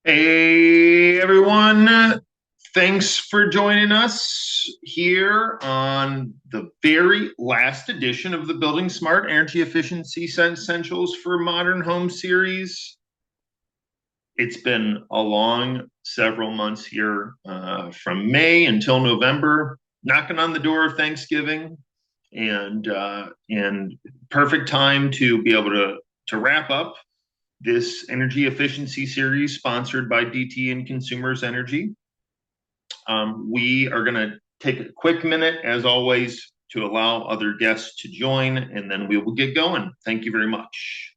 Hey everyone, thanks for joining us here on the very last edition of the Building Smart Energy Efficiency Essentials for Modern Home series. It's been a long several months here from May until November, knocking on the door of Thanksgiving, and perfect time to be able to wrap up this energy efficiency series sponsored by DTE and Consumers Energy. We are going to take a quick minute, as always, to allow other guests to join, and then we will get going. Thank you very much.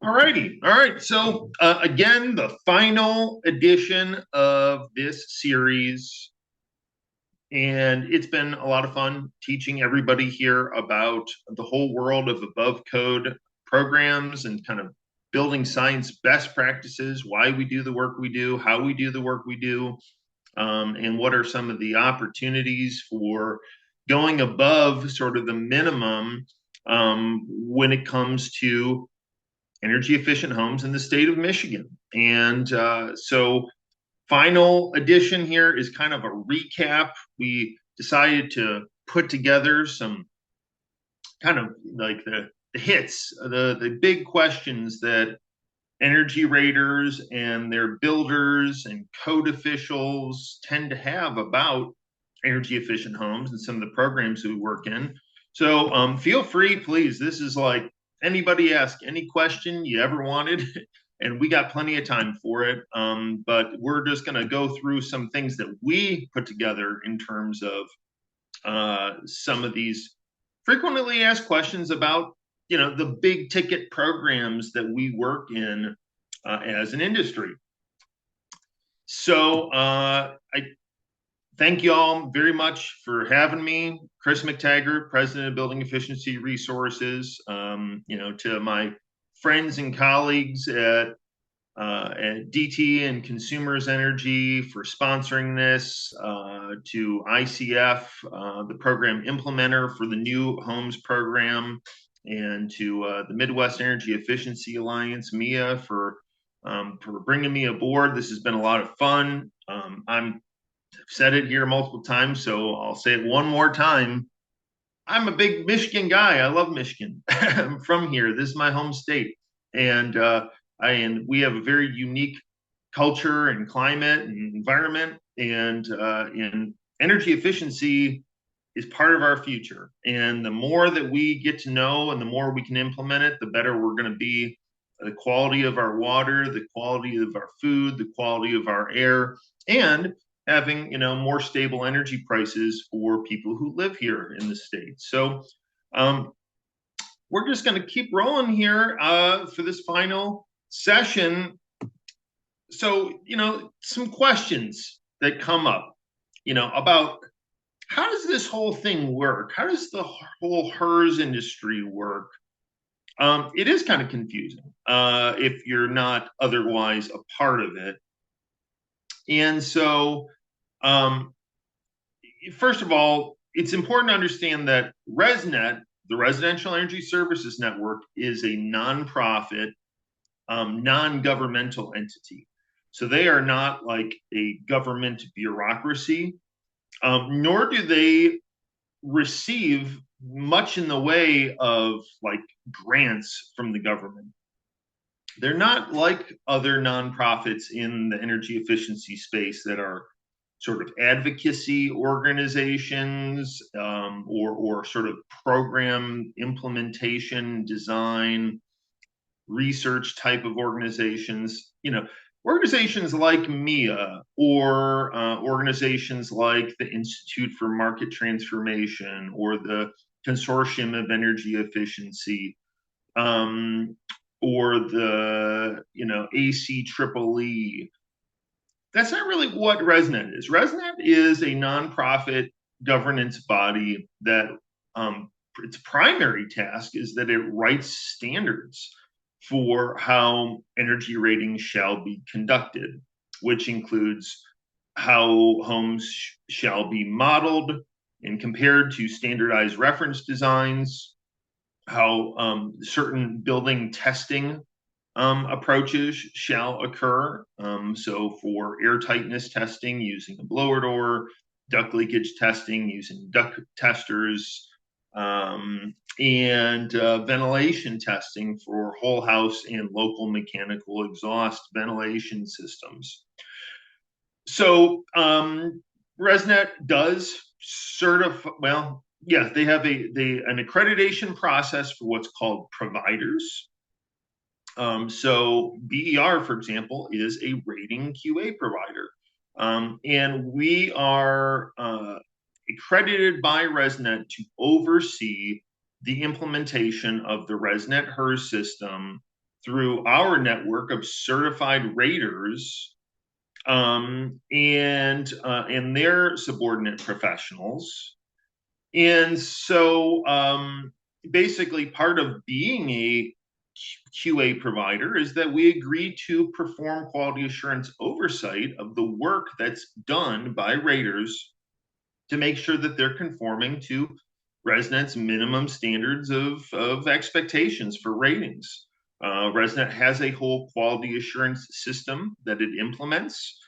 All righty. All right. So, again, the final edition of this series. And it's been a lot of fun teaching everybody here about the whole world of above code programs and kind of building science best practices, why we do the work we do, how we do the work we do, and what are some of the opportunities for going above sort of the minimum when it comes to energy efficient homes in the state of Michigan. And so final edition here is kind of a recap. We decided to put together some kind of like the hits, the big questions that energy raters and their builders and code officials tend to have about energy efficient homes and some of the programs we work in. So feel free, please. This is like anybody ask any question you ever wanted, and we got plenty of time for it. But we're just going to go through some things that we put together in terms of some of these frequently asked questions about the big ticket programs that we work in as an industry. So I thank you all very much for having me. Chris McTaggart, President of Building Efficiency Resources. To my friends and colleagues at DT and Consumers Energy for sponsoring this, to ICF, the program implementer for the New Homes program, and to the Midwest Energy Efficiency Alliance, MIA, for bringing me aboard. This has been a lot of fun. I've said it here multiple times, so I'll say it one more time. I'm a big Michigan guy. I love Michigan. I'm from here. This is my home state, and we have a very unique culture and climate and environment, and energy efficiency is part of our future. And the more that we get to know and the more we can implement it, the better we're going to be. The quality of our water, the quality of our food, the quality of our air, and having more stable energy prices for people who live here in the state. So we're just going to keep rolling here for this final session. So some questions that come up about how does this whole thing work? How does the whole HERS industry work? It is kind of confusing if you're not otherwise a part of it. And so, first of all, it's important to understand that ResNet, the Residential Energy Services Network, is a nonprofit, non-governmental entity. So they are not like a government bureaucracy, nor do they receive much in the way of like grants from the government. They're not like other nonprofits in the energy efficiency space that are sort of advocacy organizations, or sort of program implementation, design, research type of organizations. Organizations like MIA or organizations like the Institute for Market Transformation or the Consortium of Energy Efficiency, um, or the ACEEE. That's not really what ResNet is. ResNet is a nonprofit governance body that its primary task is that it writes standards for how energy ratings shall be conducted, which includes how homes shall be modeled and compared to standardized reference designs, how certain building testing approaches shall occur. So for air tightness testing using a blower door, duct leakage testing using duct testers, and ventilation testing for whole house and local mechanical exhaust ventilation systems. So ResNet does certify, well, yeah, they have an accreditation process for what's called providers. So BER, for example, is a rating QA provider. And we are accredited by ResNet to oversee the implementation of the ResNet HERS system through our network of certified raters and their subordinate professionals. And so basically part of being a QA provider is that we agree to perform quality assurance oversight of the work that's done by raters to make sure that they're conforming to ResNet's minimum standards of expectations for ratings. ResNet has a whole quality assurance system that it implements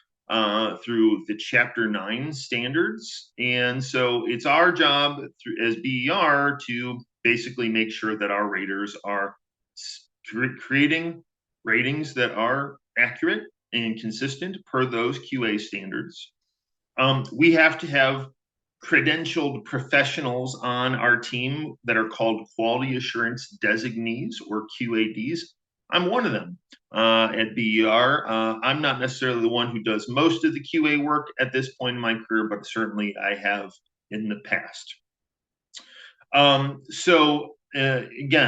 through the Chapter 9 standards. And so it's our job as BER to basically make sure that our raters are creating ratings that are accurate and consistent per those QA standards. We have to have credentialed professionals on our team that are called quality assurance designees or QADs. I'm one of them at BER. I'm not necessarily the one who does most of the QA work at this point in my career, but certainly I have in the past. Again,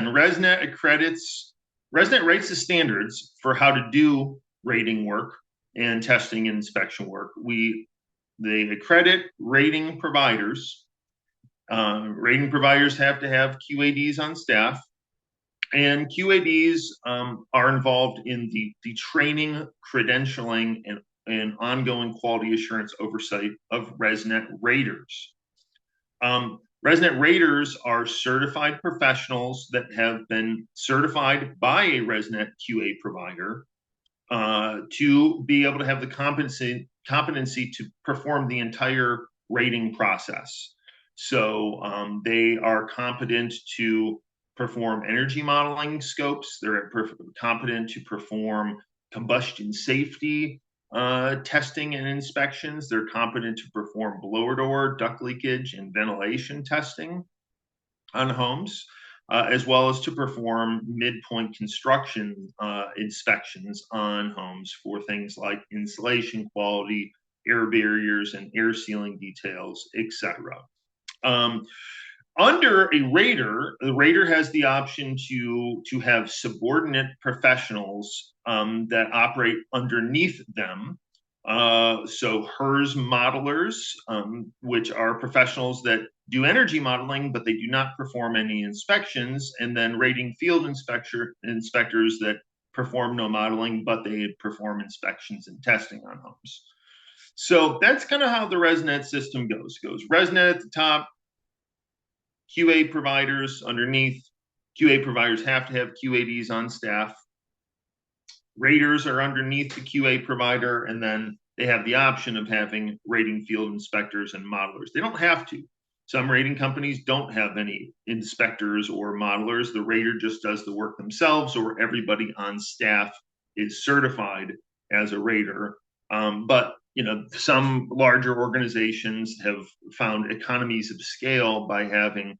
ResNet writes the standards for how to do rating work and testing and inspection work. They accredit rating providers. Rating providers have to have QADs on staff, and QADs are involved in the training, credentialing, and ongoing quality assurance oversight of ResNet raters. ResNet raters are certified professionals that have been certified by a ResNet QA provider to be able to have the competency to perform the entire rating process. So they are competent to perform energy modeling scopes. They're competent to perform combustion safety testing and inspections. They're competent to perform blower door, duct leakage, and ventilation testing on homes, as well as to perform midpoint construction inspections on homes for things like insulation quality, air barriers, and air sealing details, etc. Under a rater, the rater has the option to have subordinate professionals that operate underneath them. So HERS modelers, which are professionals that do energy modeling, but they do not perform any inspections, and then rating field inspectors that perform no modeling, but they perform inspections and testing on homes. So that's kind of how the ResNet system goes. It goes ResNet at the top, QA providers underneath. QA providers have to have QADs on staff. Raters are underneath the QA provider, and then they have the option of having rating field inspectors and modelers. They don't have to. Some rating companies don't have any inspectors or modelers. The rater just does the work themselves, or everybody on staff is certified as a rater. But some larger organizations have found economies of scale by having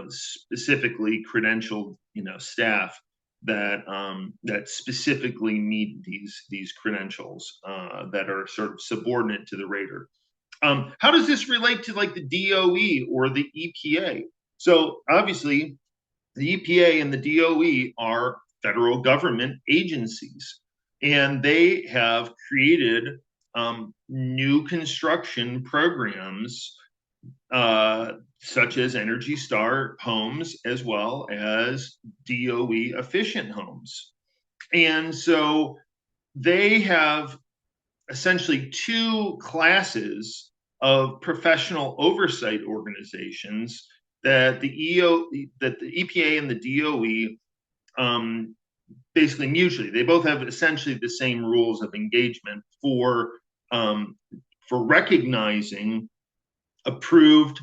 specifically credentialed staff that specifically meet these credentials that are sort of subordinate to the rater. How does this relate to like the DOE or the EPA? So obviously, the EPA and the DOE are federal government agencies, and they have created new construction programs such as Energy Star homes as well as DOE efficient homes. And so they have essentially two classes of professional oversight organizations that that the EPA and the DOE basically mutually. They both have essentially the same rules of engagement for recognizing approved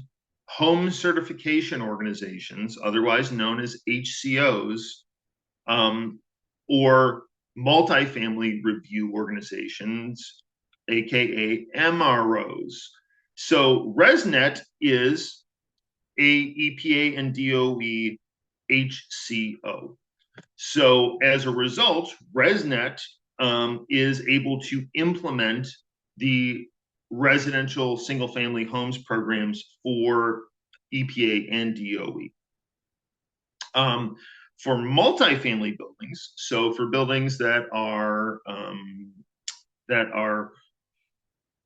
home certification organizations, otherwise known as HCOs, or multifamily review organizations, aka MROs. So ResNet is a EPA and DOE HCO. So as a result, ResNet is able to implement the residential single-family homes programs for EPA and DOE. For multifamily buildings, so for buildings that are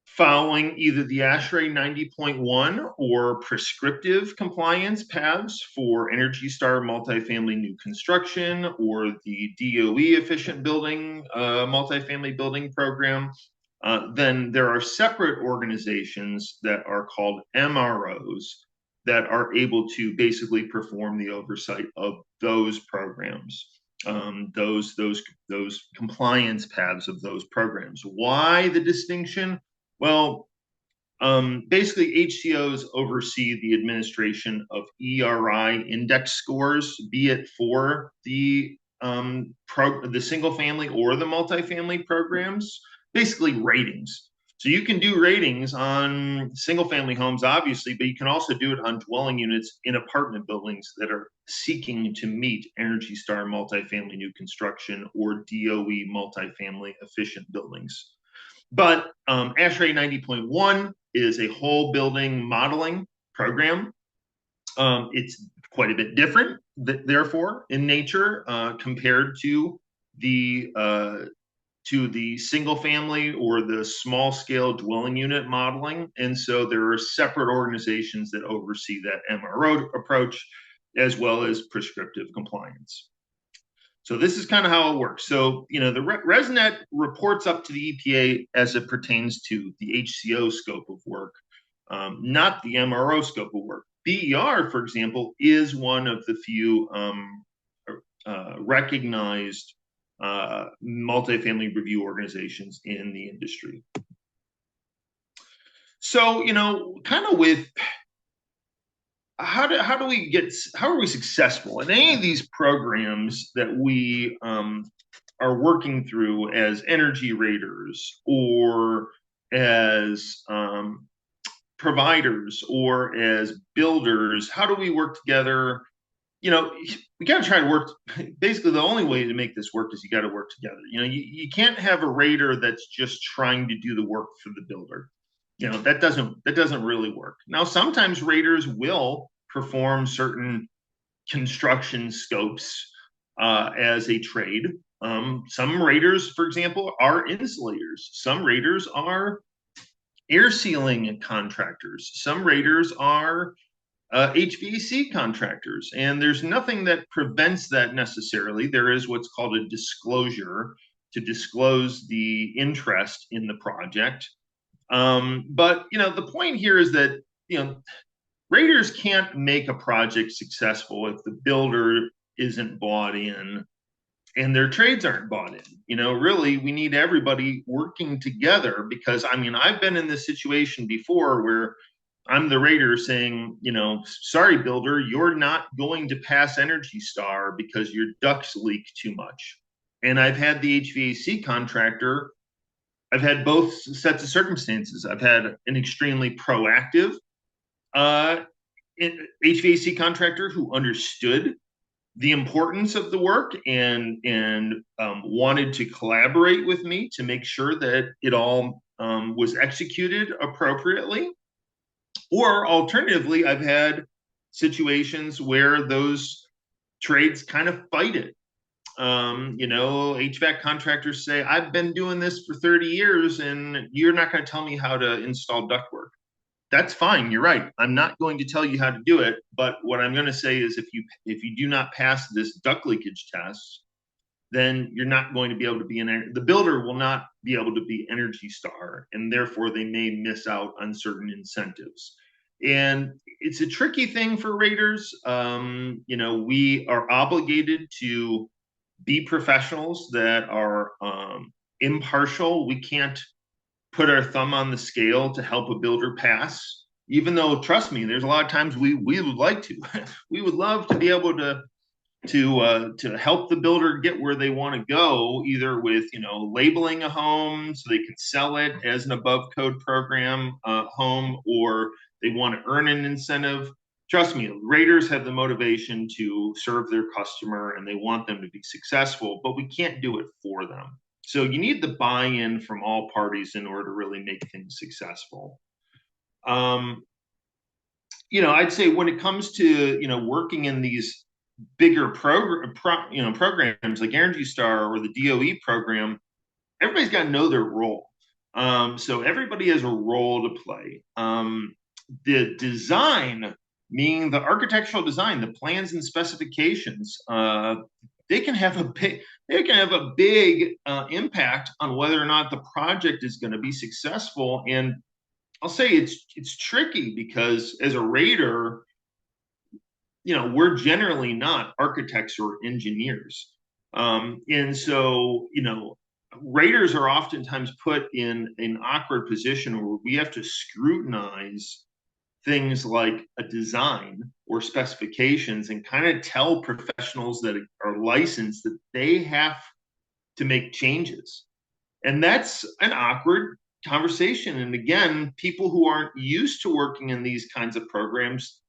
following either the ASHRAE 90.1 or prescriptive compliance paths for Energy Star multifamily new construction or the DOE efficient building multifamily building program, then there are separate organizations that are called MROs that are able to basically perform the oversight of those programs, those compliance paths of those programs. Why the distinction? Well, basically, HCOs oversee the administration of ERI index scores, be it for the single family or the multifamily programs, basically ratings. So you can do ratings on single family homes, obviously, but you can also do it on dwelling units in apartment buildings that are seeking to meet Energy Star multifamily new construction or DOE multifamily efficient buildings. But ASHRAE 90.1 is a whole building modeling program. It's quite a bit different, therefore, in nature compared to the single family or the small scale dwelling unit modeling. And so there are separate organizations that oversee that MRO approach as well as prescriptive compliance. So this is kind of how it works. So, the ResNet reports up to the EPA as it pertains to the HCO scope of work, not the MRO scope of work. BER, for example, is one of the few recognized multifamily review organizations in the industry. So, kind of with how are we successful in any of these programs that we are working through as energy raters or as providers or as builders? How do we work together? We got to try to work. Basically, the only way to make this work is you got to work together. You can't have a rater that's just trying to do the work for the builder. That doesn't really work. Now, sometimes raters will perform certain construction scopes as a trade. Some raters, for example, are insulators. Some raters are air sealing contractors. Some raters are HVAC contractors, and there's nothing that prevents that necessarily. There is what's called a disclosure to disclose the interest in the project. But the point here is that raters can't make a project successful if the builder isn't bought in and their trades aren't bought in. Really, we need everybody working together because I've been in this situation before where I'm the rater saying, sorry, builder, you're not going to pass Energy Star because your ducts leak too much. And I've had the HVAC contractor. I've had both sets of circumstances. I've had an extremely proactive HVAC contractor who understood the importance of the work and wanted to collaborate with me to make sure that it all was executed appropriately. Or alternatively, I've had situations where those trades kind of fight it. HVAC contractors say, I've been doing this for 30 years and you're not going to tell me how to install ductwork. That's fine. You're right. I'm not going to tell you how to do it. But what I'm going to say is if you do not pass this duct leakage test, then you're not going to be able to be the builder will not be able to be Energy Star, and therefore they may miss out on certain incentives. And it's a tricky thing for raters. We are obligated to be professionals that are impartial. We can't put our thumb on the scale to help a builder pass, even though, trust me, there's a lot of times we would like to. We would love to be able to help the builder get where they want to go, either with labeling a home so they can sell it as an above code program home, or they want to earn an incentive. Trust me, raters have the motivation to serve their customer and they want them to be successful, but we can't do it for them. So you need the buy-in from all parties in order to really make things successful. I'd say when it comes to working in these bigger programs like Energy Star or the DOE program, everybody's got to know their role. So everybody has a role to play. The design, meaning the architectural design, the plans and specifications, they can have a big impact on whether or not the project is going to be successful. And I'll say it's tricky because as a rater, we're generally not architects or engineers. And so, raters are oftentimes put in an awkward position where we have to scrutinize things like a design or specifications and kind of tell professionals that are licensed that they have to make changes. And that's an awkward conversation. And again, people who aren't used to working in these kinds of programs,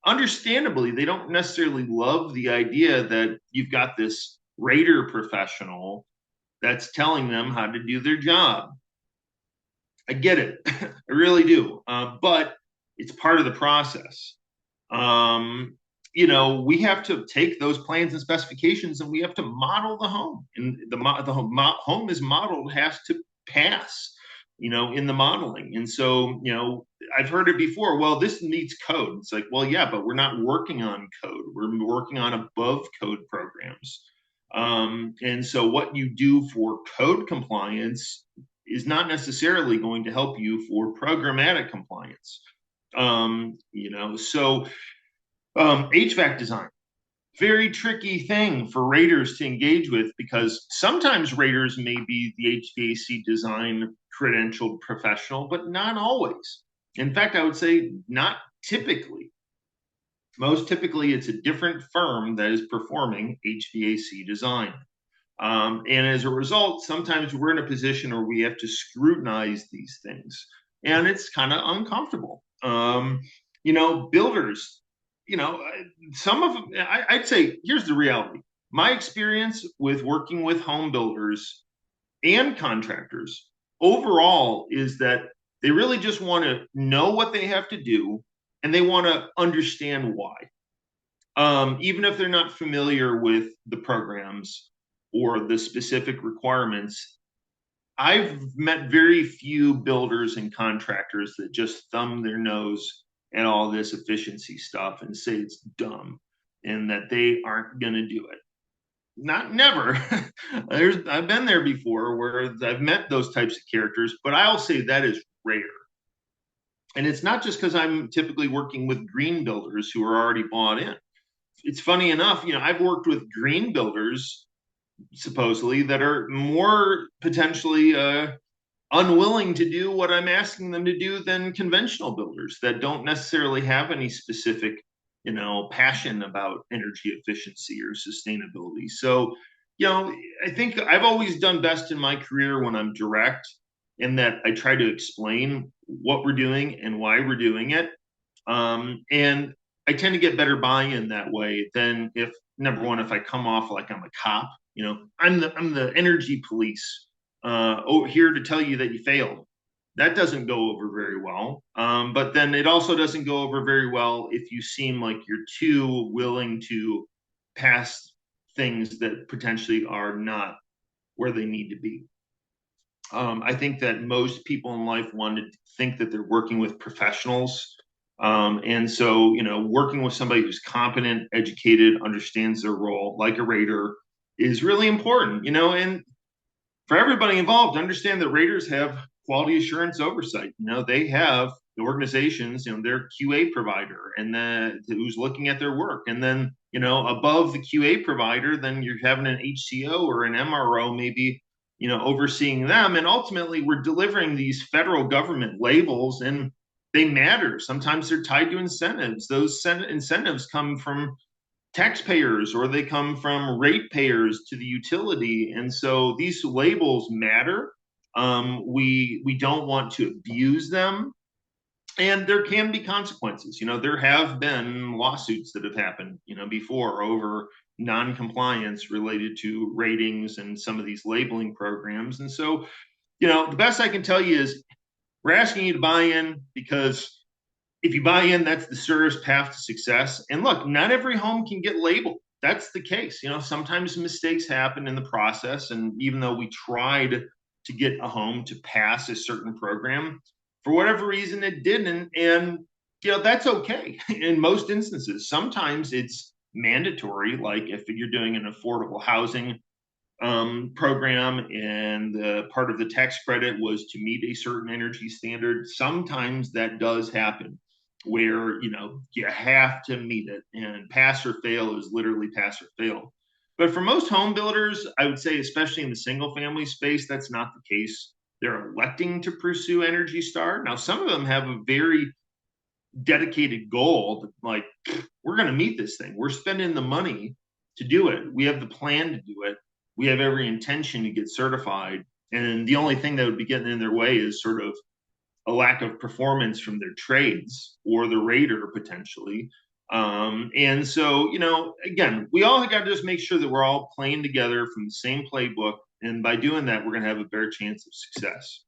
understandably, they don't necessarily love the idea that you've got this rater professional that's telling them how to do their job. I get it. I really do. But it's part of the process. We have to take those plans and specifications and we have to model the home. And the home is modeled, has to pass, in the modeling. And so, I've heard it before. Well, this needs code. It's like, well, yeah, but we're not working on code. We're working on above code programs. And so what you do for code compliance is not necessarily going to help you for programmatic compliance. HVAC design, very tricky thing for raters to engage with because sometimes raters may be the HVAC design credentialed professional, but not always. In fact, I would say not typically. Most typically, it's a different firm that is performing HVAC design. And as a result, sometimes we're in a position where we have to scrutinize these things, and it's kind of uncomfortable. Builders, some of them, I'd say, here's the reality. My experience with working with home builders and contractors overall is that they really just want to know what they have to do and they want to understand why. Even if they're not familiar with the programs or the specific requirements, I've met very few builders and contractors that just thumb their nose at all this efficiency stuff and say it's dumb and that they aren't going to do it. Never. I've been there before where I've met those types of characters, but I'll say that is rare. And it's not just because I'm typically working with green builders who are already bought in. It's funny enough, I've worked with green builders supposedly that are more potentially unwilling to do what I'm asking them to do than conventional builders that don't necessarily have any specific, passion about energy efficiency or sustainability. So, I think I've always done best in my career when I'm direct in that I try to explain what we're doing and why we're doing it. And I tend to get better buy-in that way than if number one, if I come off like I'm a cop, I'm the energy police, here to tell you that you failed. That doesn't go over very well. But then it also doesn't go over very well if you seem like you're too willing to pass things that potentially are not where they need to be. I think that most people in life want to think that they're working with professionals. And so, working with somebody who's competent, educated, understands their role, like a rater, is really important, and for everybody involved, understand that raters have quality assurance oversight. They have the organizations, their QA provider, and then who's looking at their work. And then, above the QA provider, then you're having an HCO or an MRO maybe, overseeing them. And ultimately, we're delivering these federal government labels, and they matter. Sometimes they're tied to incentives. Those incentives come from taxpayers or they come from ratepayers to the utility. And so these labels matter. We don't want to abuse them. And there can be consequences. There have been lawsuits that have happened, before over non-compliance related to ratings and some of these labeling programs. And so, the best I can tell you is we're asking you to buy in because if you buy in, that's the surest path to success. And look, not every home can get labeled. That's the case. Sometimes mistakes happen in the process. And even though we tried to get a home to pass a certain program, for whatever reason, it didn't. And, that's okay in most instances. Sometimes it's mandatory, like if you're doing an affordable housing program and part of the tax credit was to meet a certain energy standard. Sometimes that does happen where you have to meet it, and pass or fail is literally pass or fail. But for most home builders, I would say, especially in the single family space, that's not the case. They're electing to pursue Energy Star. Now, some of them have a very dedicated goal, like, we're going to meet this thing. We're spending the money to do it. We have the plan to do it. We have every intention to get certified. And the only thing that would be getting in their way is sort of a lack of performance from their trades or the rater potentially. And so, again, we all got to just make sure that we're all playing together from the same playbook. And by doing that, we're going to have a better chance of success.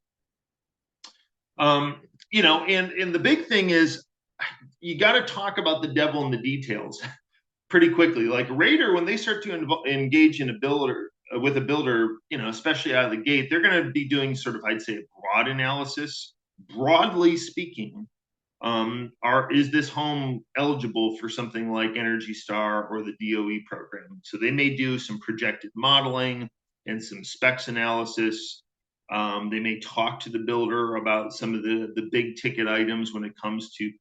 And the big thing is you got to talk about the devil in the details pretty quickly. Like a rater, when they start to engage in a builder with a builder, especially out of the gate, they're going to be doing sort of, I'd say, a broad analysis. Broadly speaking, is this home eligible for something like Energy Star or the DOE program? So they may do some projected modeling and some specs analysis. They may talk to the builder about some of the big ticket items when it comes to,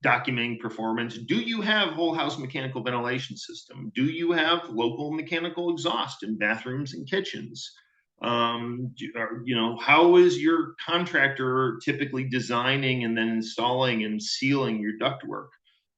documenting performance. Do you have whole house mechanical ventilation system? Do you have local mechanical exhaust in bathrooms and kitchens? How is your contractor typically designing and then installing and sealing your ductwork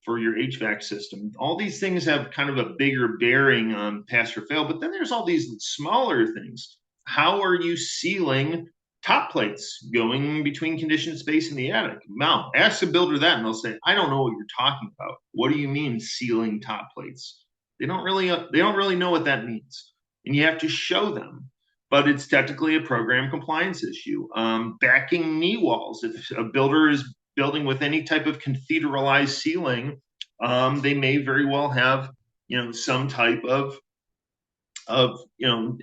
for your HVAC system? All these things have kind of a bigger bearing on pass or fail, but then there's all these smaller things. How are you sealing top plates going between conditioned space in the attic? Now, ask a builder that, and they'll say, "I don't know what you're talking about. What do you mean sealing top plates?" They don't really know what that means, and you have to show them. But it's technically a program compliance issue. Backing knee walls. If a builder is building with any type of cathederalized ceiling, they may very well have some type of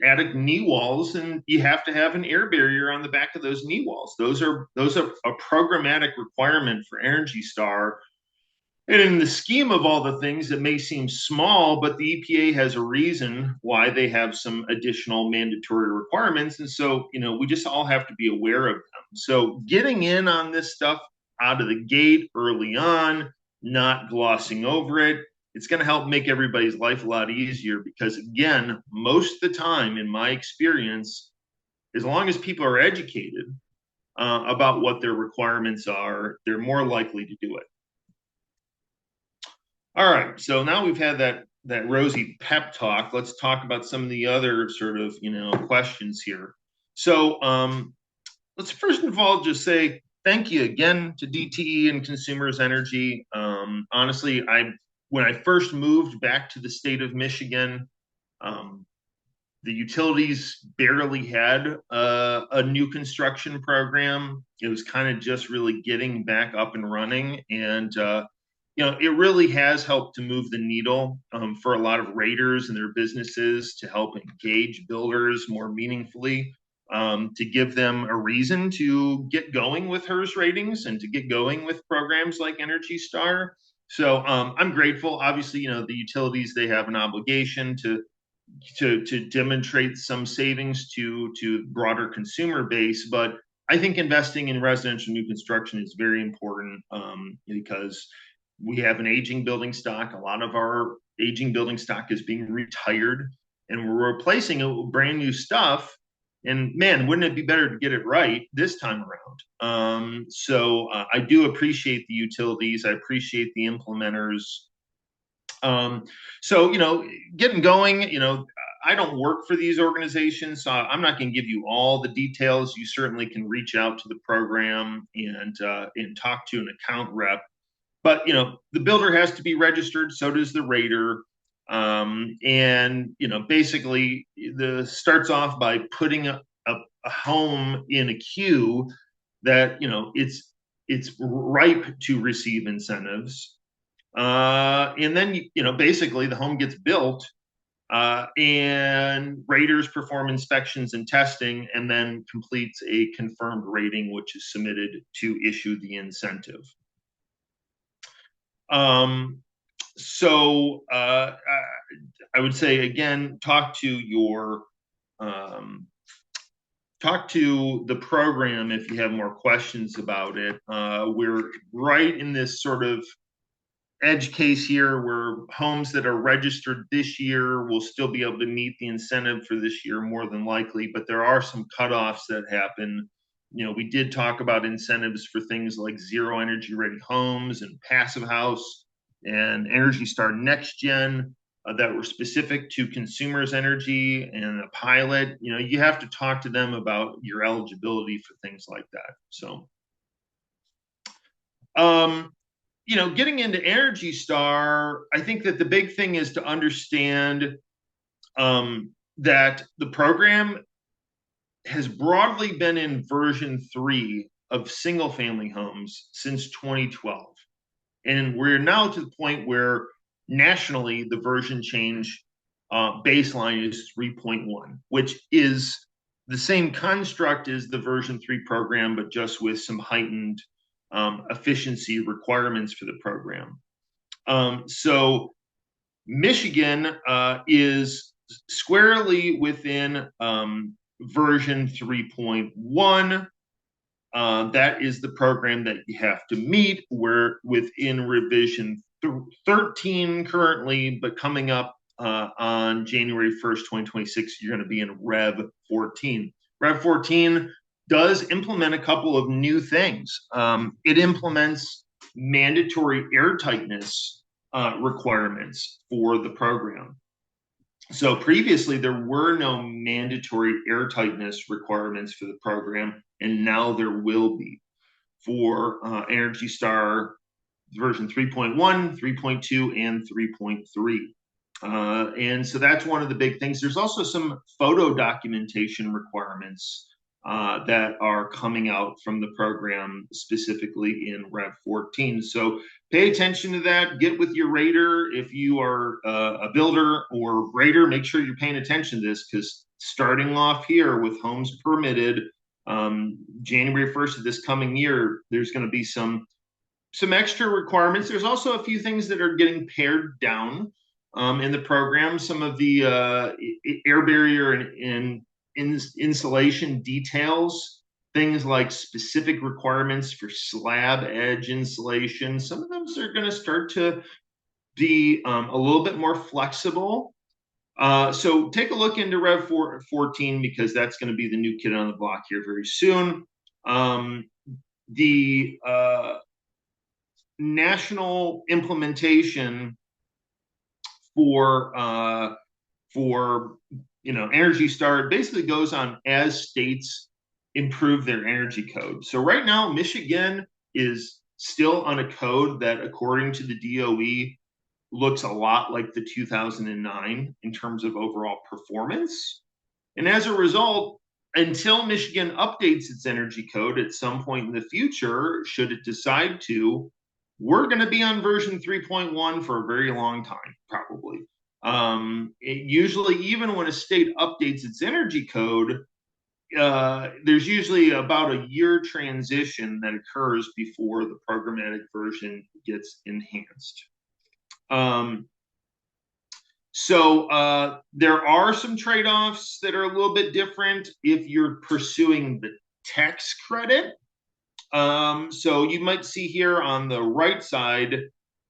attic knee walls, and you have to have an air barrier on the back of those knee walls. Those are a programmatic requirement for Energy Star. And in the scheme of all the things, it may seem small, but the EPA has a reason why they have some additional mandatory requirements. And so, we just all have to be aware of them. So getting in on this stuff out of the gate early on, not glossing over it, it's going to help make everybody's life a lot easier because, again, most of the time, in my experience, as long as people are educated about what their requirements are, they're more likely to do it. All right, so now we've had that rosy pep talk. Let's talk about some of the other sort of questions here. So let's first of all just say thank you again to DTE and Consumers Energy. Honestly, when I first moved back to the state of Michigan, um, the utilities barely had a new construction program. It was kind of just really getting back up and running, and it really has helped to move the needle for a lot of raters and their businesses to help engage builders more meaningfully, to give them a reason to get going with HERS ratings and to get going with programs like Energy Star. So I'm grateful. Obviously, the utilities, they have an obligation to demonstrate some savings to broader consumer base. But I think investing in residential new construction is very important, because we have an aging building stock. A lot of our aging building stock is being retired, and we're replacing it with brand new stuff. And man, wouldn't it be better to get it right this time around? I do appreciate the utilities. I appreciate the implementers. Um, getting going, I don't work for these organizations, so I'm not going to give you all the details. You certainly can reach out to the program and talk to an account rep. But the builder has to be registered, so does the rater. Basically, the starts off by putting a home in a queue that it's ripe to receive incentives. And then basically the home gets built, and raters perform inspections and testing, and then completes a confirmed rating, which is submitted to issue the incentive. I would say again, talk to the program if you have more questions about it. We're right in this sort of edge case here where homes that are registered this year will still be able to meet the incentive for this year more than likely, but there are some cutoffs that happen. We did talk about incentives for things like zero energy ready homes and passive house and Energy Star Next Gen that were specific to consumers energy and a pilot. You have to talk to them about your eligibility for things like that. So getting into Energy Star, I think that the big thing is to understand that the program has broadly been in version 3 of single family homes since 2012. And we're now to the point where nationally the version change baseline is 3.1, which is the same construct as the version 3 program, but just with some heightened efficiency requirements for the program. So Michigan is squarely within version 3.1. That is the program that you have to meet. We're within revision 13 currently, but coming up on January 1st, 2026, you're going to be in Rev 14. Rev 14 does implement a couple of new things. It implements mandatory air tightness requirements for the program. So previously, there were no mandatory air tightness requirements for the program, and now there will be for Energy Star version 3.1, 3.2, and 3.3. And so that's one of the big things. There's also some photo documentation requirements that are coming out from the program, specifically in Rev 14. So pay attention to that. Get with your rater. If you are a builder or rater, make sure you're paying attention to this, because starting off here with homes permitted January 1st of this coming year, there's going to be some extra requirements. There's also a few things that are getting pared down in the program. Some of the air barrier and insulation details, things like specific requirements for slab edge insulation. Some of those are going to start to be a little bit more flexible. So take a look into Rev 14, because that's going to be the new kid on the block here very soon. The national implementation for Energy Star basically goes on as states improve their energy code. So right now, Michigan is still on a code that, according to the DOE, looks a lot like the 2009 in terms of overall performance. And as a result, until Michigan updates its energy code at some point in the future, should it decide to, we're going to be on version 3.1 for a very long time, probably. Usually, even when a state updates its energy code, there's usually about a year transition that occurs before the programmatic version gets enhanced. So there are some trade-offs that are a little bit different if you're pursuing the tax credit. So you might see here on the right side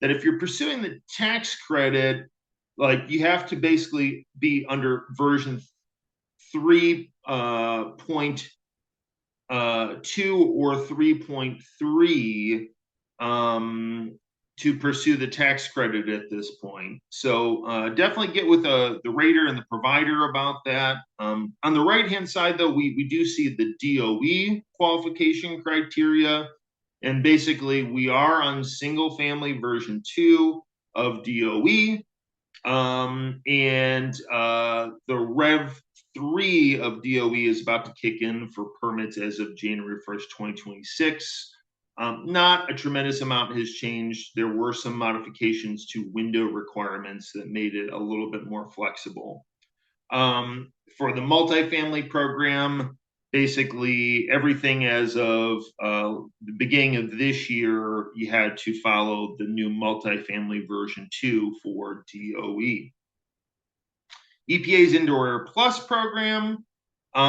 that if you're pursuing the tax credit, like you have to basically be under version 3.2 or 3.3 to pursue the tax credit at this point. So definitely get with the rater and the provider about that. On the right-hand side, though, we do see the DOE qualification criteria. And basically, we are on single-family version 2 of DOE. And the Rev 3 of DOE is about to kick in for permits as of January 1st, 2026. Not a tremendous amount has changed. There were some modifications to window requirements that made it a little bit more flexible. For the multifamily program, basically everything as of the beginning of this year, you had to follow the new multifamily version 2 for DOE. EPA's Indoor Air Plus program. We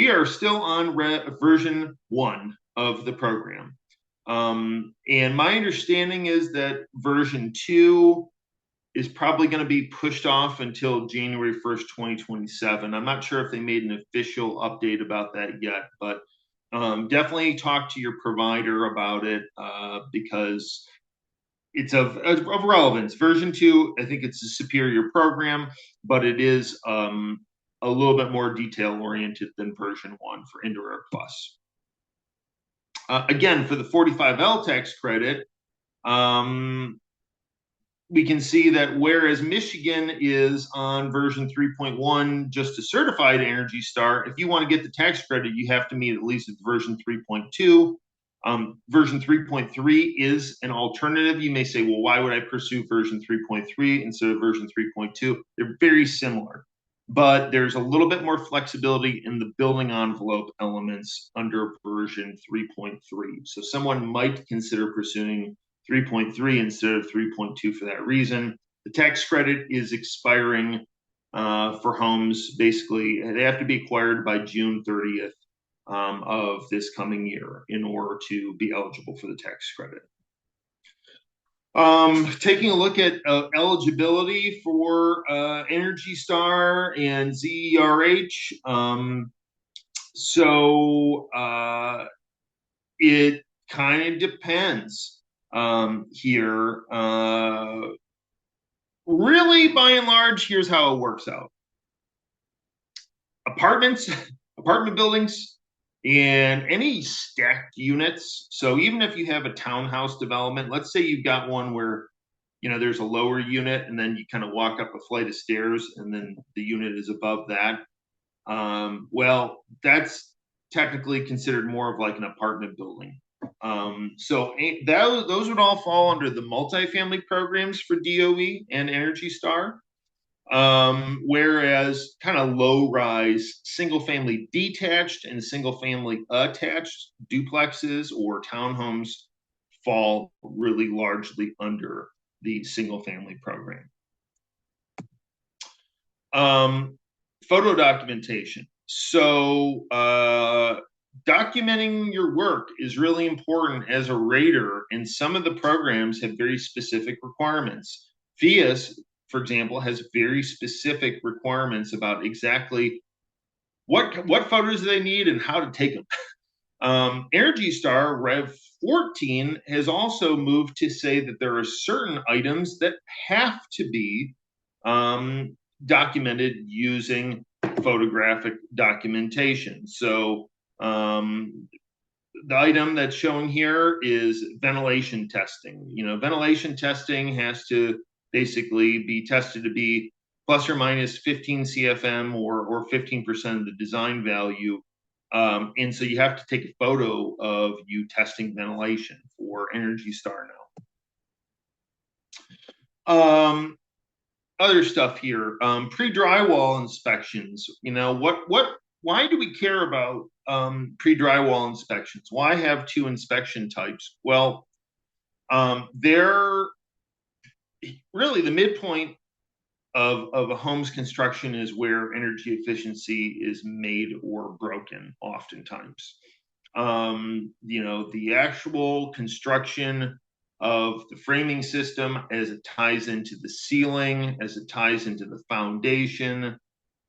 are still on version 1 of the program. And my understanding is that version 2 is probably going to be pushed off until January 1st, 2027. I'm not sure if they made an official update about that yet, but definitely talk to your provider about it because it's of relevance. Version 2, I think it's a superior program, but it is a little bit more detail-oriented than version 1 for Indoor Air Plus. Again, for the 45L tax credit, we can see that whereas Michigan is on version 3.1, just a certified Energy Star, if you want to get the tax credit, you have to meet at least version 3.2. Version 3.3 is an alternative. You may say, well, why would I pursue version 3.3 instead of version 3.2? They're very similar, but there's a little bit more flexibility in the building envelope elements under version 3.3. So someone might consider pursuing 3.3 instead of 3.2 for that reason. The tax credit is expiring for homes. Basically, they have to be acquired by June 30th of this coming year in order to be eligible for the tax credit. Taking a look at eligibility for Energy Star and ZERH. It kind of depends here. Really, by and large, here's how it works out. Apartment buildings, and any stacked units. So even if you have a townhouse development, let's say you've got one where, you know, there's a lower unit and then you kind of walk up a flight of stairs and then the unit is above that. Well, that's technically considered more of like an apartment building. Those would all fall under the multifamily programs for DOE and Energy Star. Whereas kind of low rise single family detached and single family attached duplexes or townhomes fall really largely under the single family program. Photo documentation. So documenting your work is really important as a rater, and some of the programs have very specific requirements. FEIS, for example, has very specific requirements about exactly what photos they need and how to take them. Energy Star Rev 14 has also moved to say that there are certain items that have to be documented using photographic documentation. So the item that's showing here is ventilation testing. Ventilation testing has to basically be tested to be plus or minus 15 CFM or 15% of the design value. And so you have to take a photo of you testing ventilation for Energy Star now. Other stuff here, pre-drywall inspections. Why do we care about pre-drywall inspections? Why have two inspection types? Well, they're really the midpoint of a home's construction is where energy efficiency is made or broken oftentimes. The actual construction of the framing system as it ties into the ceiling, as it ties into the foundation,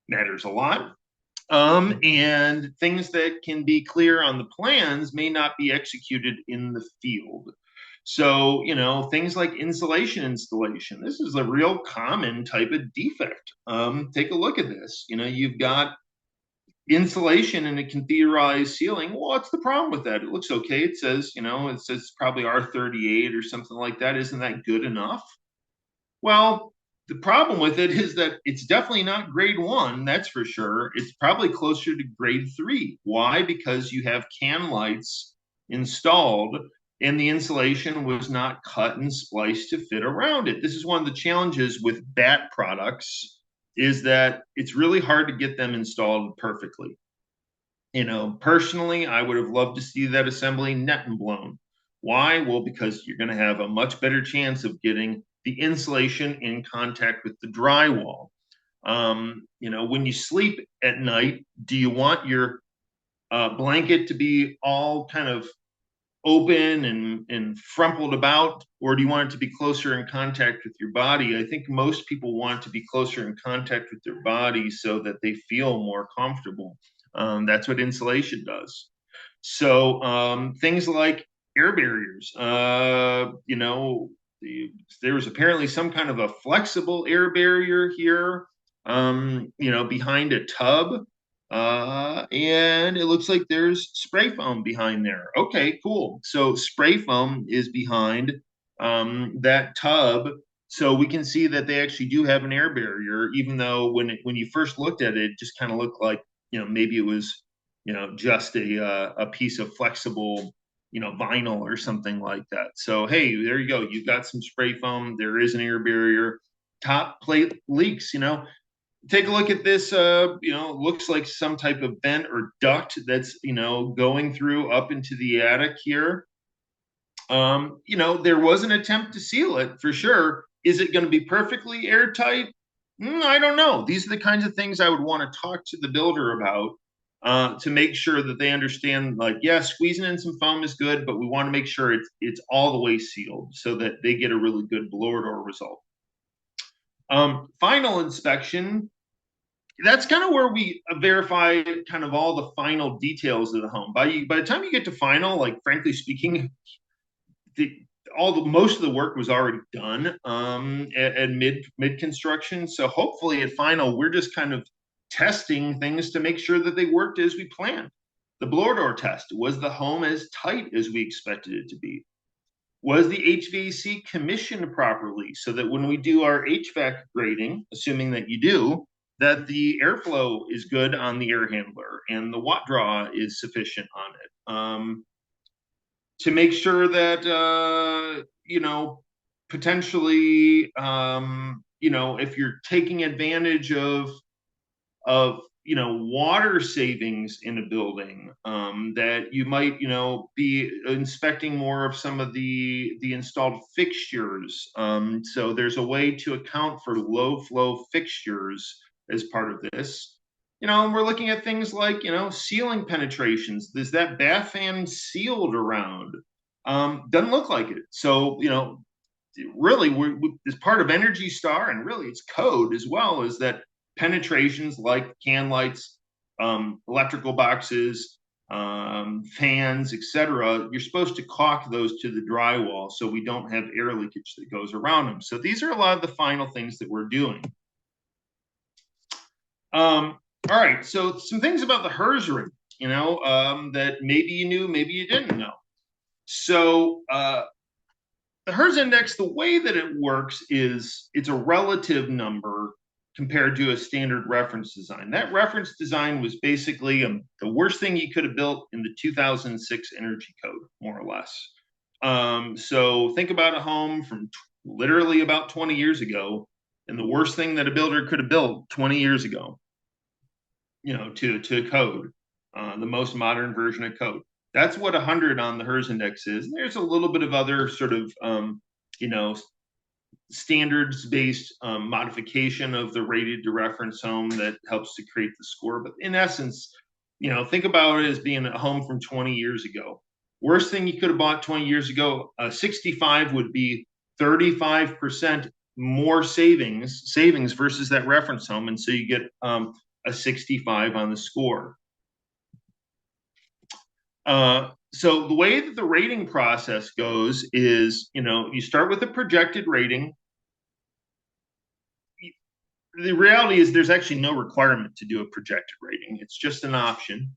matters a lot. And things that can be clear on the plans may not be executed in the field. So, things like insulation installation, this is a real common type of defect. Take a look at this. You've got insulation in a catheterized ceiling. Well, what's the problem with that? It looks okay. It says probably R38 or something like that. Isn't that good enough? Well, the problem with it is that it's definitely not grade 1, that's for sure. It's probably closer to grade 3. Why? Because you have can lights installed and the insulation was not cut and spliced to fit around it. This is one of the challenges with BAT products, is that it's really hard to get them installed perfectly. Personally, I would have loved to see that assembly net and blown. Why? Well, because you're going to have a much better chance of getting the insulation in contact with the drywall. When you sleep at night, do you want your blanket to be all kind of open and frumpled about, or do you want it to be closer in contact with your body? I think most people want to be closer in contact with their body so that they feel more comfortable. That's what insulation does. So things like air barriers, there was apparently some kind of a flexible air barrier here, behind a tub. And it looks like there's spray foam behind there. Okay, cool. So spray foam is behind that tub. So we can see that they actually do have an air barrier, even though when you first looked at it, it just kind of looked like, maybe it was, just a piece of flexible, vinyl or something like that. So, hey, there you go. You've got some spray foam. There is an air barrier. Top plate leaks, take a look at this. Looks like some type of vent or duct that's, going through up into the attic here. There was an attempt to seal it for sure. Is it going to be perfectly airtight? I don't know. These are the kinds of things I would want to talk to the builder about to make sure that they understand, like, yeah, squeezing in some foam is good, but we want to make sure it's all the way sealed so that they get a really good blower door result. Final inspection, that's kind of where we verify kind of all the final details of the home. By the time you get to final, like, frankly speaking, most of the work was already done at mid construction. So hopefully at final, we're just kind of testing things to make sure that they worked as we planned. The blower door test, was the home as tight as we expected it to be? Was the HVAC commissioned properly so that when we do our HVAC grading, assuming that you do, that the airflow is good on the air handler and the watt draw is sufficient on it? To make sure that, potentially, if you're taking advantage of water savings in a building, that you might, be inspecting more of some of the installed fixtures. So there's a way to account for low flow fixtures as part of this. We're looking at things like, ceiling penetrations. Is that bath fan sealed around? Doesn't look like it. So, really, as part of Energy Star, and really it's code as well, is that penetrations like can lights, electrical boxes, fans, etc., you're supposed to caulk those to the drywall so we don't have air leakage that goes around them. So these are a lot of the final things that we're doing. All right, so some things about the HERS ring. that maybe you knew, maybe you didn't know. So the HERS index, the way that it works is it's a relative number compared to a standard reference design. That reference design was basically the worst thing you could have built in the 2006 Energy Code, more or less. So think about a home from literally about 20 years ago, and the worst thing that a builder could have built 20 years ago, to code, the most modern version of code. That's what 100 on the HERS index is. There's a little bit of other sort of, you know, standards based modification of the rated to reference home that helps to create the score. But in essence, think about it as being a home from 20 years ago. Worst thing you could have bought 20 years ago, 65 would be 35% more savings versus that reference home. And so you get a 65 on the score. So the way that the rating process goes is, you start with a projected rating. The reality is there's actually no requirement to do a projected rating. It's just an option.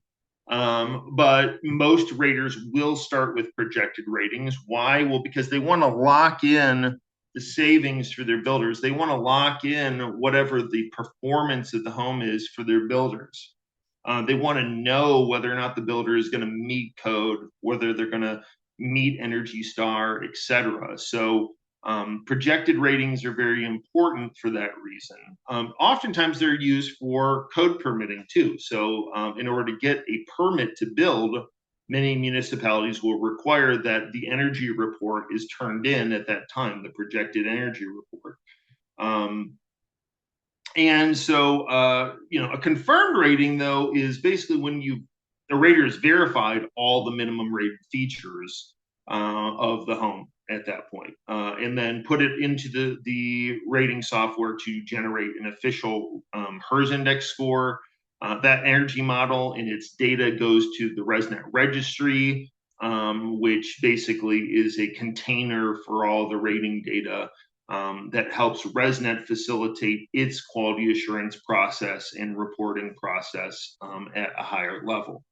But most raters will start with projected ratings. Why? Well, because they want to lock in the savings for their builders. They want to lock in whatever the performance of the home is for their builders. They want to know whether or not the builder is going to meet code, whether they're going to meet Energy Star, et cetera. So projected ratings are very important for that reason. Oftentimes they're used for code permitting too. So in order to get a permit to build, many municipalities will require that the energy report is turned in at that time, the projected energy report. And so, a confirmed rating, though, is basically when the rater has verified all the minimum rated features of the home at that point, and then put it into the rating software to generate an official HERS index score. That energy model and its data goes to the ResNet registry, which basically is a container for all the rating data that helps ResNet facilitate its quality assurance process and reporting process at a higher level.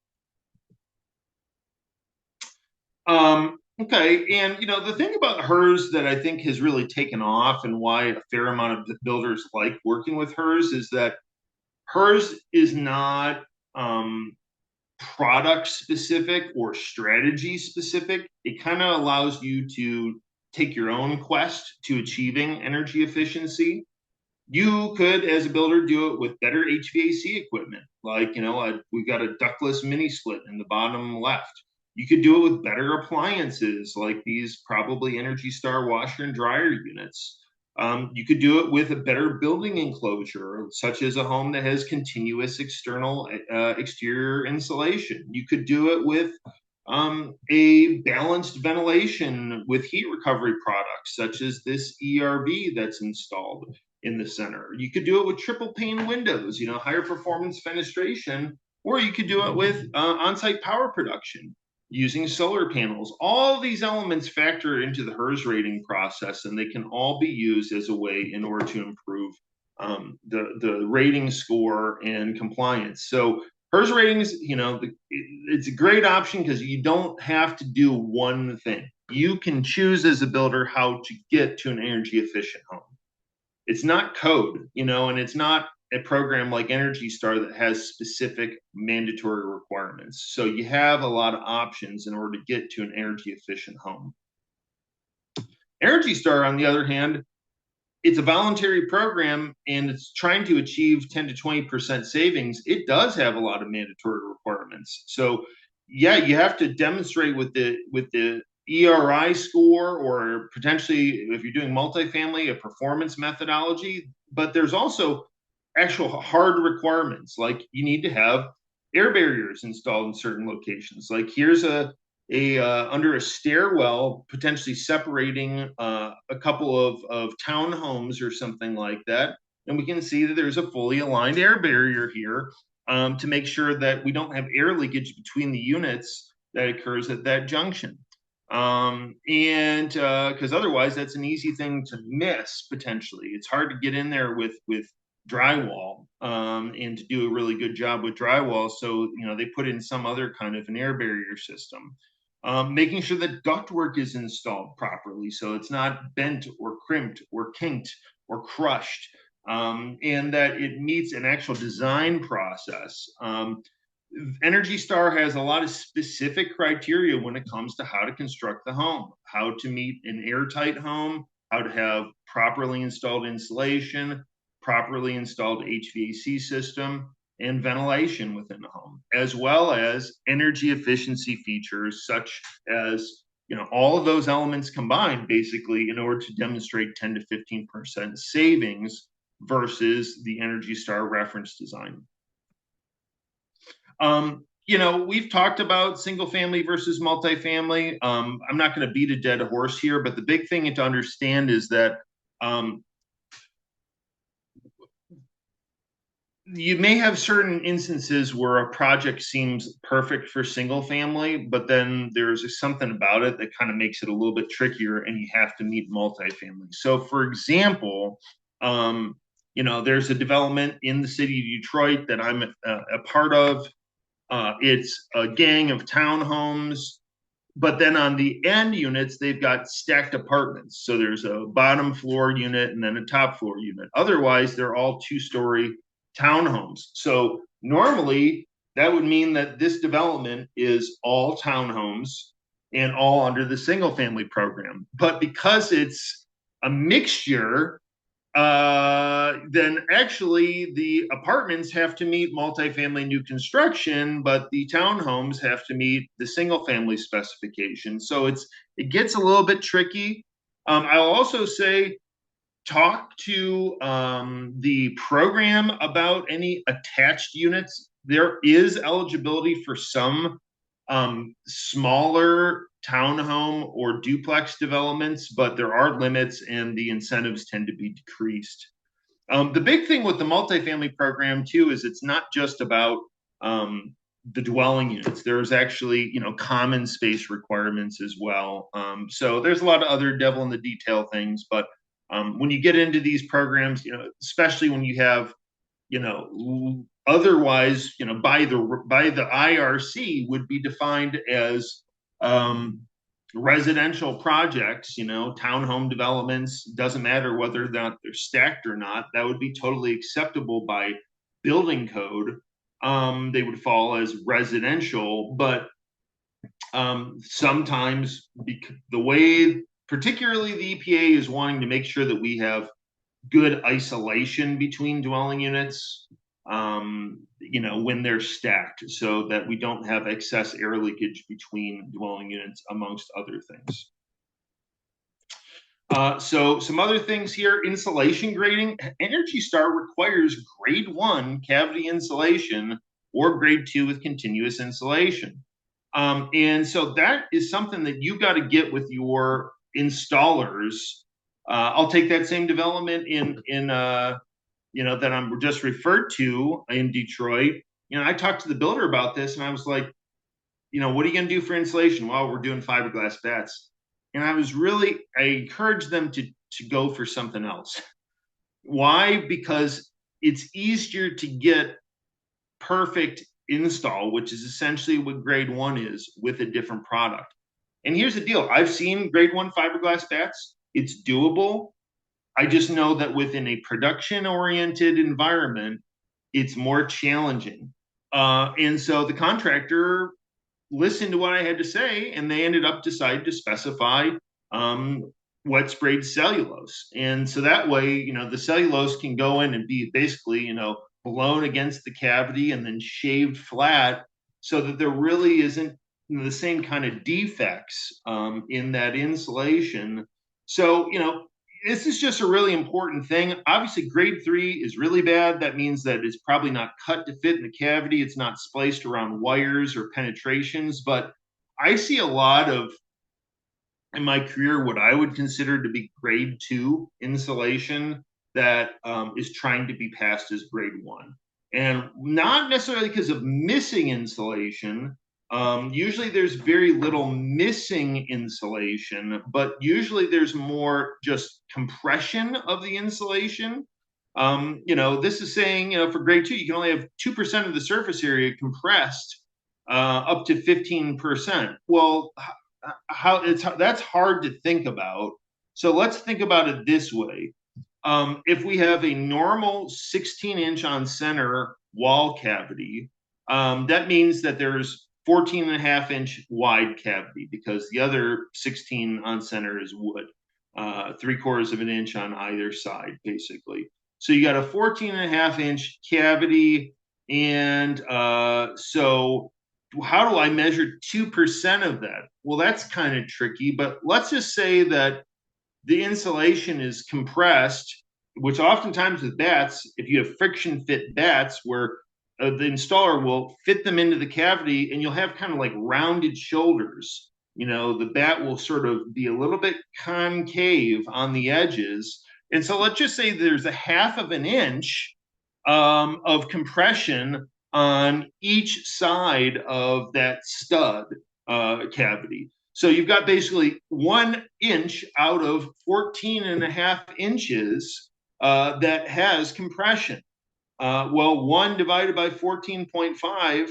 Okay, and the thing about HERS that I think has really taken off and why a fair amount of builders like working with HERS is that HERS is not product specific or strategy specific. It kind of allows you to take your own quest to achieving energy efficiency. You could, as a builder, do it with better HVAC equipment. Like, we've got a ductless mini split in the bottom left. You could do it with better appliances, like these probably Energy Star washer and dryer units. You could do it with a better building enclosure, such as a home that has continuous external exterior insulation. You could do it with a balanced ventilation with heat recovery products, such as this ERV that's installed in the center. You could do it with triple pane windows, higher performance fenestration, or you could do it with on-site power production using solar panels. All these elements factor into the HERS rating process, and they can all be used as a way in order to improve the rating score and compliance. So HERS ratings, it's a great option because you don't have to do one thing. You can choose as a builder how to get to an energy efficient home. It's not code, and it's not a program like Energy Star that has specific mandatory requirements. So you have a lot of options in order to get to an energy efficient home. Energy Star, on the other hand, it's a voluntary program and it's trying to achieve 10 to 20% savings. It does have a lot of mandatory requirements. So yeah, you have to demonstrate with the ERI score, or potentially if you're doing multifamily, a performance methodology. But there's also actual hard requirements, like you need to have air barriers installed in certain locations. Like here's under a stairwell, potentially separating a couple of townhomes or something like that. And we can see that there's a fully aligned air barrier here to make sure that we don't have air leakage between the units that occurs at that junction. And because otherwise that's an easy thing to miss potentially. It's hard to get in there with drywall. and to do a really good job with drywall. So, they put in some other kind of an air barrier system. Making sure that ductwork is installed properly so it's not bent or crimped or kinked or crushed, and that it meets an actual design process. Energy Star has a lot of specific criteria when it comes to how to construct the home, how to meet an airtight home, how to have properly installed insulation, properly installed HVAC system, and ventilation within the home, as well as energy efficiency features such as all of those elements combined basically in order to demonstrate 10 to 15% savings versus the Energy Star reference design. We've talked about single family versus multifamily. I'm not going to beat a dead horse here, but the big thing to understand is that you may have certain instances where a project seems perfect for single family, but then there's something about it that kind of makes it a little bit trickier and you have to meet multifamily. So, for example, there's a development in the city of Detroit that I'm a part of. It's a gang of townhomes, but then on the end units, they've got stacked apartments. So there's a bottom floor unit and then a top floor unit. Otherwise, they're all 2-story townhomes. So normally, that would mean that this development is all townhomes and all under the single family program. But because it's a mixture, then actually the apartments have to meet multifamily new construction, but the townhomes have to meet the single family specification. So it gets a little bit tricky. I'll also say talk to the program about any attached units. There is eligibility for some smaller townhome or duplex developments, but there are limits and the incentives tend to be decreased. The big thing with the multifamily program too is it's not just about the dwelling units. There's actually common space requirements as well. So there's a lot of other devil in the detail things, but when you get into these programs, especially when you have otherwise, by the IRC would be defined as residential projects, townhome developments, doesn't matter whether or not they're stacked or not, that would be totally acceptable by building code. They would fall as residential, but sometimes the way, particularly the EPA is wanting to make sure that we have good isolation between dwelling units, when they're stacked, so that we don't have excess air leakage between dwelling units, amongst other things. So some other things here, insulation grading. Energy Star requires grade 1 cavity insulation or grade 2 with continuous insulation. And so that is something that you got to get with your installers. I'll take that same development in that I'm just referred to in Detroit. I talked to the builder about this and I was like, what are you going to do for insulation? Well, we're doing fiberglass bats. And I encouraged them to go for something else. Why? Because it's easier to get perfect install, which is essentially what grade 1 is, with a different product. And here's the deal. I've seen grade 1 fiberglass bats. It's doable. I just know that within a production-oriented environment, it's more challenging. And so the contractor listened to what I had to say, and they ended up deciding to specify wet sprayed cellulose. And so that way, the cellulose can go in and be basically, blown against the cavity and then shaved flat so that there really isn't the same kind of defects in that insulation. So, this is just a really important thing. Obviously, grade 3 is really bad. That means that it's probably not cut to fit in the cavity. It's not spliced around wires or penetrations. But I see a lot of, in my career, what I would consider to be grade 2 insulation that is trying to be passed as grade 1. And not necessarily because of missing insulation. Usually there's very little missing insulation, but usually there's more just compression of the insulation. This is saying, for grade 2, you can only have 2% of the surface area compressed up to 15%. Well, that's hard to think about. So let's think about it this way. If we have a normal 16-inch on center wall cavity, that means that there's 14.5-inch wide cavity because the other 16 on center is wood, 3/4 of an inch on either side, basically. So you got a 14.5-inch cavity. And so how do I measure 2% of that? Well, that's kind of tricky, but let's just say that the insulation is compressed, which oftentimes with bats, if you have friction fit bats where the installer will fit them into the cavity and you'll have kind of like rounded shoulders. The bat will sort of be a little bit concave on the edges. And so let's just say there's a 1/2 inch of compression on each side of that stud cavity. So you've got basically 1 inch out of 14.5 inches that has compression. Well, 1 divided by 14.5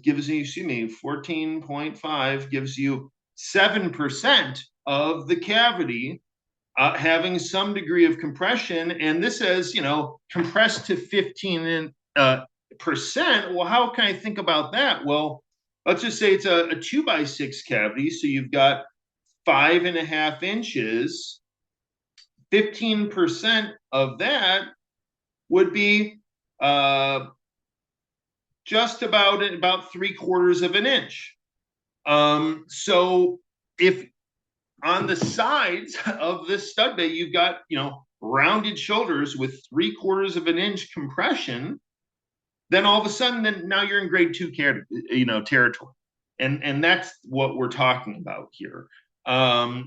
gives you, 14.5 gives you 7% of the cavity having some degree of compression. And this says, compressed to 15%. Well, how can I think about that? Well, let's just say it's a 2x6 cavity. So you've got 5.5 inches. 15% of that would be just about 3/4 of an inch. So if on the sides of this stud bay you've got rounded shoulders with 3/4 of an inch compression, then all of a sudden now you're in grade 2 territory, and that's what we're talking about here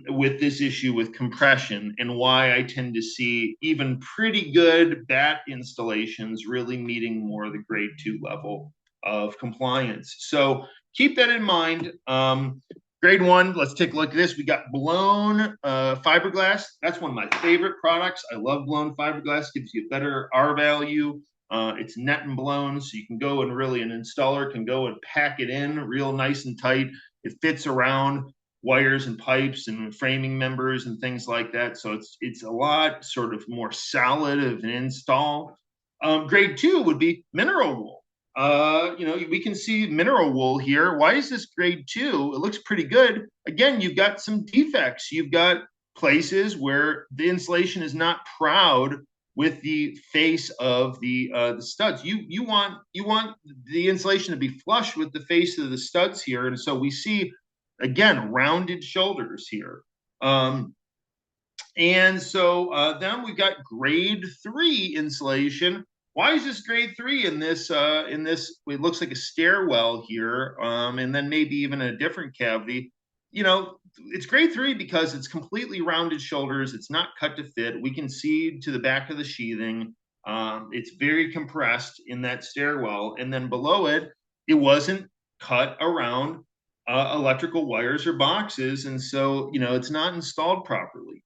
with this issue with compression, and why I tend to see even pretty good bat installations really meeting more of the grade 2 level of compliance. So keep that in mind. Grade 1, let's take a look at this. We got blown fiberglass. That's one of my favorite products. I love blown fiberglass. Gives you a better R value. It's net and blown, so you can go and really, an installer can go and pack it in real nice and tight. It fits around wires and pipes and framing members and things like that. So it's a lot sort of more solid of an install. Grade 2 would be mineral wool. We can see mineral wool here. Why is this grade 2? It looks pretty good. Again, you've got some defects. You've got places where the insulation is not proud with the face of the studs. You want the insulation to be flush with the face of the studs here, and so we see again rounded shoulders here. And so then we've got grade 3 insulation. Why is this grade 3 in this? It looks like a stairwell here, and then maybe even a different cavity. It's grade 3 because it's completely rounded shoulders. It's not cut to fit. We can see to the back of the sheathing. It's very compressed in that stairwell, and then below it, it wasn't cut around electrical wires or boxes, and so it's not installed properly.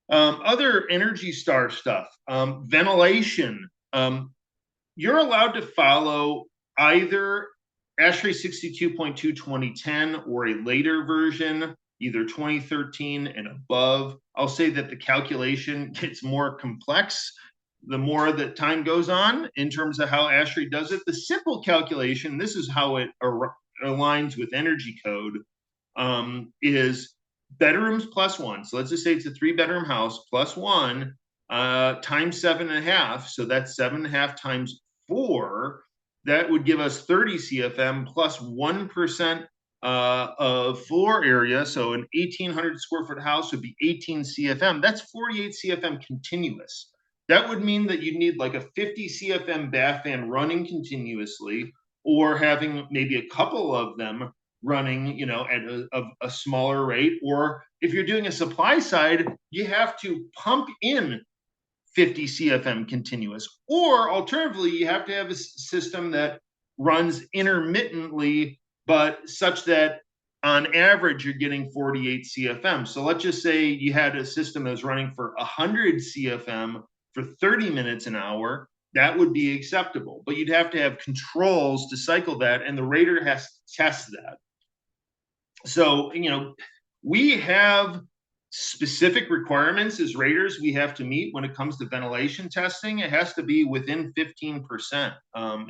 Other Energy Star stuff, ventilation. You're allowed to follow either ASHRAE 62.2 2010 or a later version, either 2013 and above. I'll say that the calculation gets more complex the more that time goes on in terms of how ASHRAE does it. The simple calculation, this is how it aligns with Energy Code, is bedrooms plus 1. So let's just say it's a 3-bedroom house plus 1 times 7.5. So that's 7.5 times 4. That would give us 30 CFM plus 1% of floor area. So an 1,800 square foot house would be 18 CFM. That's 48 CFM continuous. That would mean that you need like a 50 CFM bath fan running continuously, or having maybe a couple of them running, at a smaller rate. Or if you're doing a supply side, you have to pump in 50 CFM continuous. Or alternatively, you have to have a system that runs intermittently, but such that on average, you're getting 48 CFM. So let's just say you had a system that was running for 100 CFM for 30 minutes an hour, that would be acceptable. But you'd have to have controls to cycle that, and the rater has to test that. So, we have specific requirements as raters we have to meet when it comes to ventilation testing. It has to be within 15%.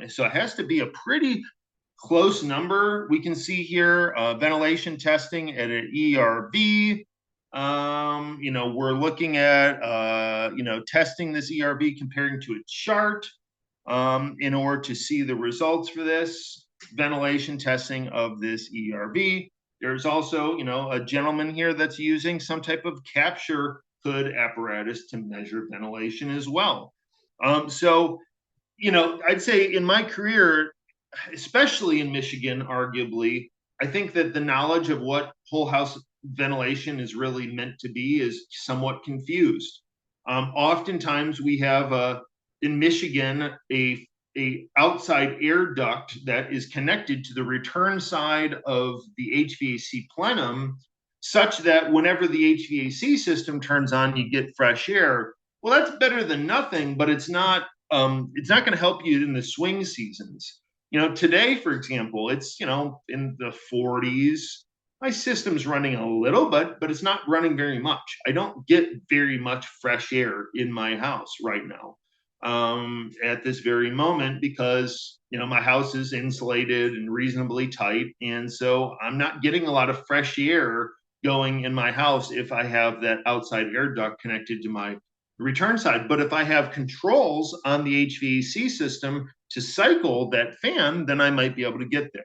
So it has to be a pretty close number. We can see here ventilation testing at an ERV. We're looking at, testing this ERV comparing to a chart in order to see the results for this ventilation testing of this ERV. There's also, a gentleman here that's using some type of capture hood apparatus to measure ventilation as well. So, I'd say in my career, especially in Michigan, arguably, I think that the knowledge of what whole house ventilation is really meant to be is somewhat confused. Oftentimes we have in Michigan a outside air duct that is connected to the return side of the HVAC plenum, such that whenever the HVAC system turns on, you get fresh air. Well, that's better than nothing, but it's not going to help you in the swing seasons. Today, for example, it's in the 40s. My system's running a little, but it's not running very much. I don't get very much fresh air in my house right now at this very moment because my house is insulated and reasonably tight, and so I'm not getting a lot of fresh air going in my house if I have that outside air duct connected to my return side. But if I have controls on the HVAC system to cycle that fan, then I might be able to get there.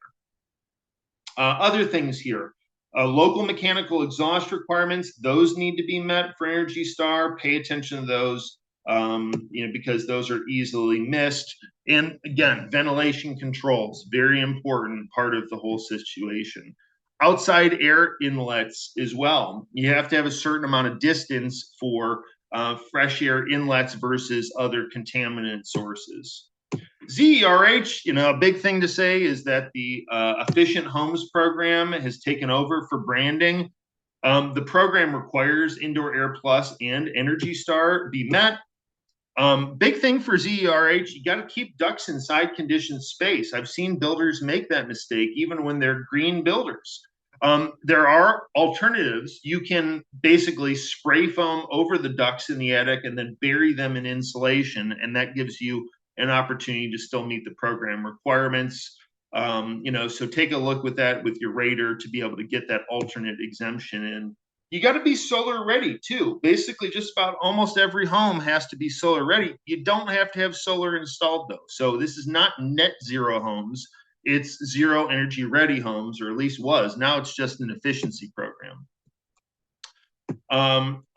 Other things here. Local mechanical exhaust requirements, those need to be met for Energy Star. Pay attention to those. Because those are easily missed. And again, ventilation controls, very important part of the whole situation. Outside air inlets as well. You have to have a certain amount of distance for fresh air inlets versus other contaminant sources. ZERH, a big thing to say is that the Efficient Homes program has taken over for branding. The program requires Indoor Air Plus and Energy Star be met. Big thing for ZERH, you got to keep ducts inside conditioned space. I've seen builders make that mistake even when they're green builders. There are alternatives. You can basically spray foam over the ducts in the attic and then bury them in insulation, and that gives you an opportunity to still meet the program requirements. So take a look with that with your rater to be able to get that alternate exemption in. You got to be solar ready too. Basically, just about almost every home has to be solar ready. You don't have to have solar installed though. So this is not net zero homes. It's zero energy ready homes, or at least was. Now it's just an efficiency program.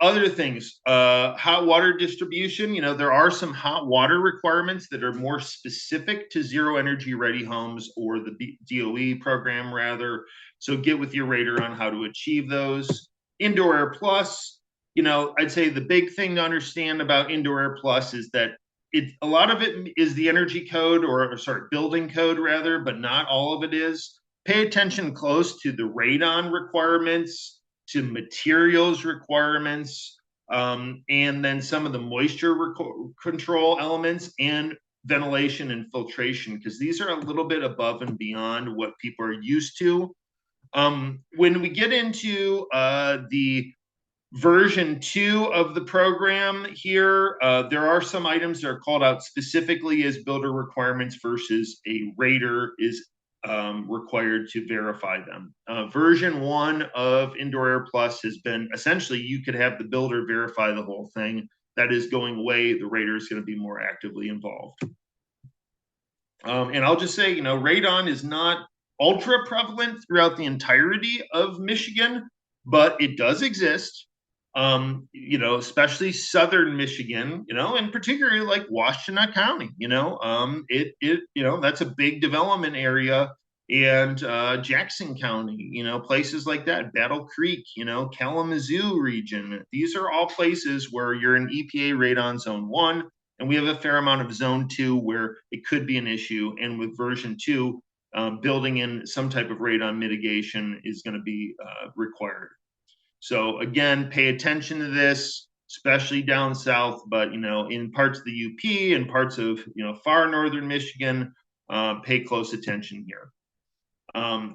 Other things, hot water distribution. There are some hot water requirements that are more specific to zero energy ready homes, or the DOE program rather. So get with your rater on how to achieve those. Indoor Air Plus, I'd say the big thing to understand about Indoor Air Plus is that a lot of it is the energy code, building code rather, but not all of it is. Pay attention close to the radon requirements, to materials requirements, and then some of the moisture control elements and ventilation and filtration, because these are a little bit above and beyond what people are used to. When we get into the version 2 of the program here, there are some items that are called out specifically as builder requirements versus a rater is required to verify them. Version 1 of Indoor Air Plus has been essentially you could have the builder verify the whole thing. That is going away. The rater is going to be more actively involved. And I'll just say, radon is not ultra prevalent throughout the entirety of Michigan, but it does exist. Especially southern Michigan, and particularly like Washtenaw County, that's a big development area, and Jackson County, places like that, Battle Creek, Kalamazoo region. These are all places where you're in EPA radon zone 1, and we have a fair amount of zone 2 where it could be an issue. And with version 2, building in some type of radon mitigation is going to be required. So again, pay attention to this. especially down south, but in parts of the UP and parts of far northern Michigan, pay close attention here.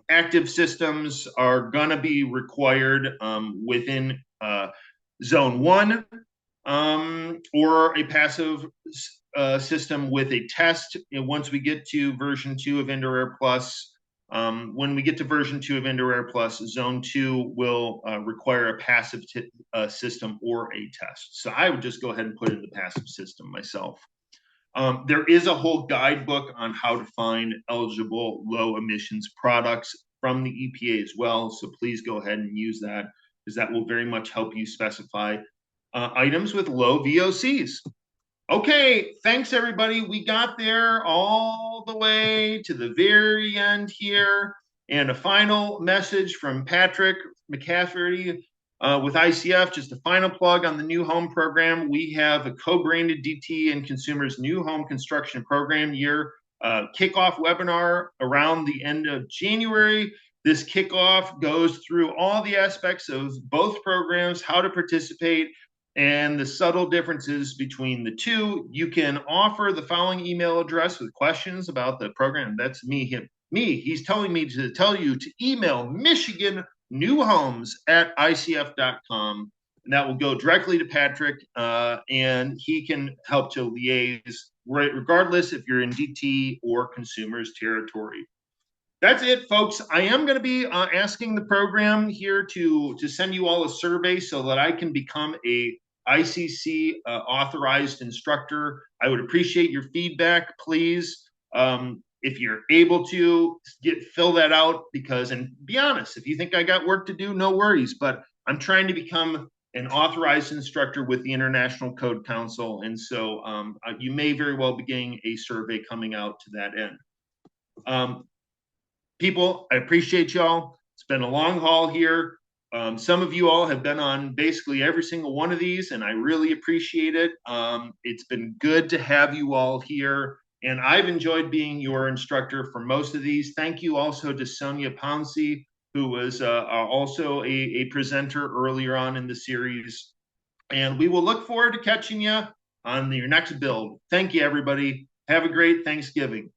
Active systems are going to be required within zone 1, or a passive system with a test. And once we get to version 2 of Indoor Air Plus, when we get to version 2 of Indoor Air Plus, zone 2 will require a passive system or a test. So I would just go ahead and put in the passive system myself. There is a whole guidebook on how to find eligible low emissions products from the EPA as well. So please go ahead and use that, because that will very much help you specify items with low VOCs. Okay, thanks everybody. We got there all the way to the very end here. And a final message from Patrick McCafferty with ICF, just a final plug on the new home program. We have a co-branded DT and Consumers New Home Construction Program year kickoff webinar around the end of January. This kickoff goes through all the aspects of both programs, how to participate, and the subtle differences between the two. You can offer the following email address with questions about the program. That's me. He's telling me to tell you to email michigannewhomes@icf.com, and that will go directly to Patrick, and he can help to liaise, regardless if you're in DT or consumers territory. That's it, folks. I am going to be asking the program here to send you all a survey so that I can become a ICC authorized instructor. I would appreciate your feedback, please. If you're able to fill that out, because, and be honest, if you think I got work to do, no worries, but I'm trying to become an authorized instructor with the International Code Council. And so you may very well be getting a survey coming out to that end. People, I appreciate y'all. It's been a long haul here. Some of you all have been on basically every single one of these, and I really appreciate it. It's been good to have you all here, and I've enjoyed being your instructor for most of these. Thank you also to Sonia Ponce, who was also a presenter earlier on in the series. And we will look forward to catching you on your next build. Thank you, everybody. Have a great Thanksgiving.